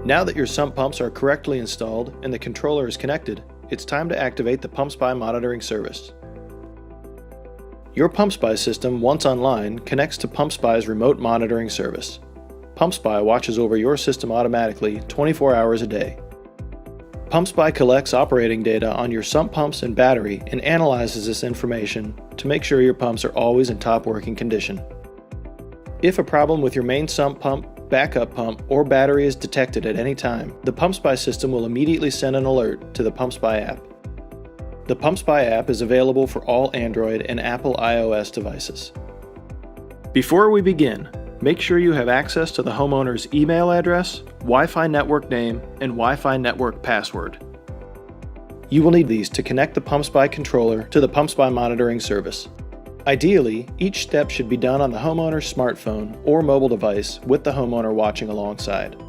Now that your sump pumps are correctly installed and the controller is connected, it's time to activate the PumpSpy Monitoring Service. Your PumpSpy system, once online, connects to PumpSpy's remote monitoring service. PumpSpy watches over your system automatically 24 hours a day. PumpSpy collects operating data on your sump pumps and battery and analyzes this information to make sure your pumps are always in top working condition. If a problem with your main sump pump, backup pump, or battery is detected at any time, the PumpSpy system will immediately send an alert to the PumpSpy app. The PumpSpy app is available for all Android and Apple iOS devices. Before we begin, make sure you have access to the homeowner's email address, Wi-Fi network name, and Wi-Fi network password. You will need these to connect the PumpSpy controller to the PumpSpy monitoring service. Ideally, each step should be done on the homeowner's smartphone or mobile device with the homeowner watching alongside.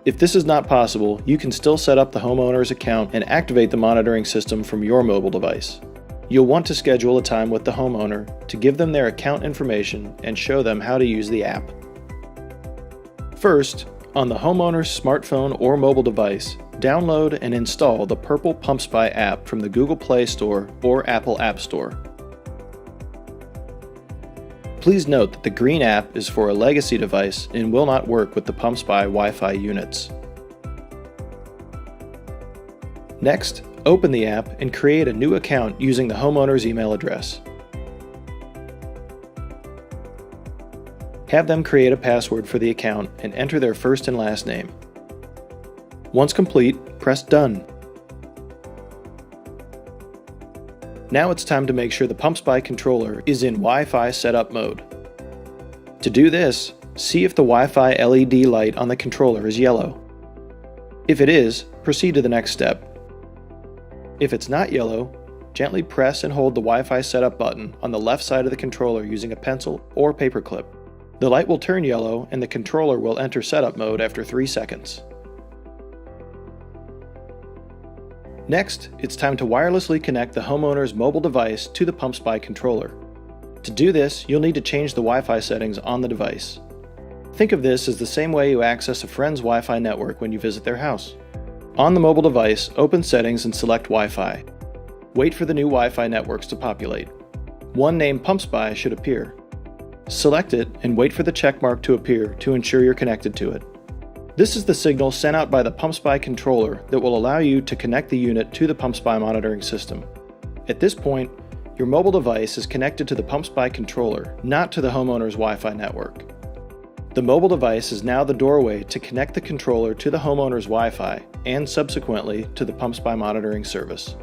If this is not possible, you can still set up the homeowner's account and activate the monitoring system from your mobile device. You'll want to schedule a time with the homeowner to give them their account information and show them how to use the app. First, on the homeowner's smartphone or mobile device, download and install the purple PumpSpy app from the Google Play Store or Apple App Store. Please note that the green app is for a legacy device and will not work with the PumpSpy Wi-Fi units. Next, open the app and create a new account using the homeowner's email address. Have them create a password for the account and enter their first and last name. Once complete, press Done. Now it's time to make sure the PumpSpy controller is in Wi-Fi setup mode. To do this, see if the Wi-Fi LED light on the controller is yellow. If it is, proceed to the next step. If it's not yellow, gently press and hold the Wi-Fi setup button on the left side of the controller using a pencil or paperclip. The light will turn yellow and the controller will enter setup mode after 3 seconds. Next, it's time to wirelessly connect the homeowner's mobile device to the PumpSpy controller. To do this, you'll need to change the Wi-Fi settings on the device. Think of this as the same way you access a friend's Wi-Fi network when you visit their house. On the mobile device, open Settings and select Wi-Fi. Wait for the new Wi-Fi networks to populate. One named PumpSpy should appear. Select it and wait for the check mark to appear to ensure you're connected to it. This is the signal sent out by the PumpSpy controller that will allow you to connect the unit to the PumpSpy monitoring system. At this point, your mobile device is connected to the PumpSpy controller, not to the homeowner's Wi-Fi network. The mobile device is now the doorway to connect the controller to the homeowner's Wi-Fi and subsequently to the PumpSpy monitoring service.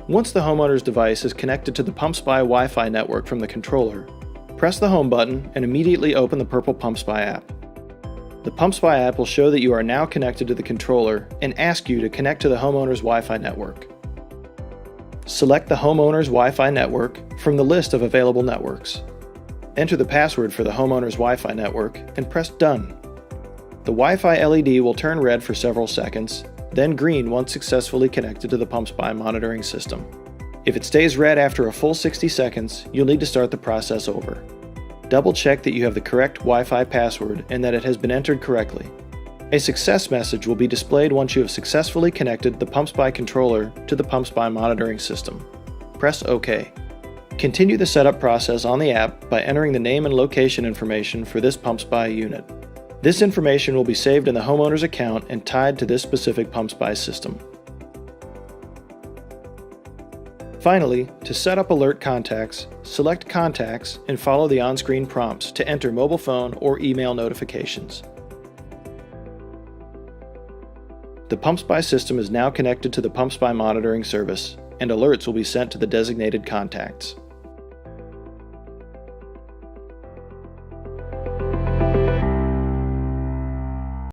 Once the homeowner's device is connected to the PumpSpy Wi-Fi network from the controller, press the Home button and immediately open the purple PumpSpy app. The PumpSpy app will show that you are now connected to the controller and ask you to connect to the homeowner's Wi-Fi network. Select the homeowner's Wi-Fi network from the list of available networks. Enter the password for the homeowner's Wi-Fi network and press Done. The Wi-Fi LED will turn red for several seconds, then green once successfully connected to the PumpSpy monitoring system. If it stays red after a full 60 seconds, you'll need to start the process over. Double check that you have the correct Wi-Fi password and that it has been entered correctly. A success message will be displayed once you have successfully connected the PumpSpy controller to the PumpSpy monitoring system. Press OK. Continue the setup process on the app by entering the name and location information for this PumpSpy unit. This information will be saved in the homeowner's account and tied to this specific PumpSpy system. Finally, to set up alert contacts, select Contacts and follow the on-screen prompts to enter mobile phone or email notifications. The PumpSpy system is now connected to the PumpSpy monitoring service, and alerts will be sent to the designated contacts.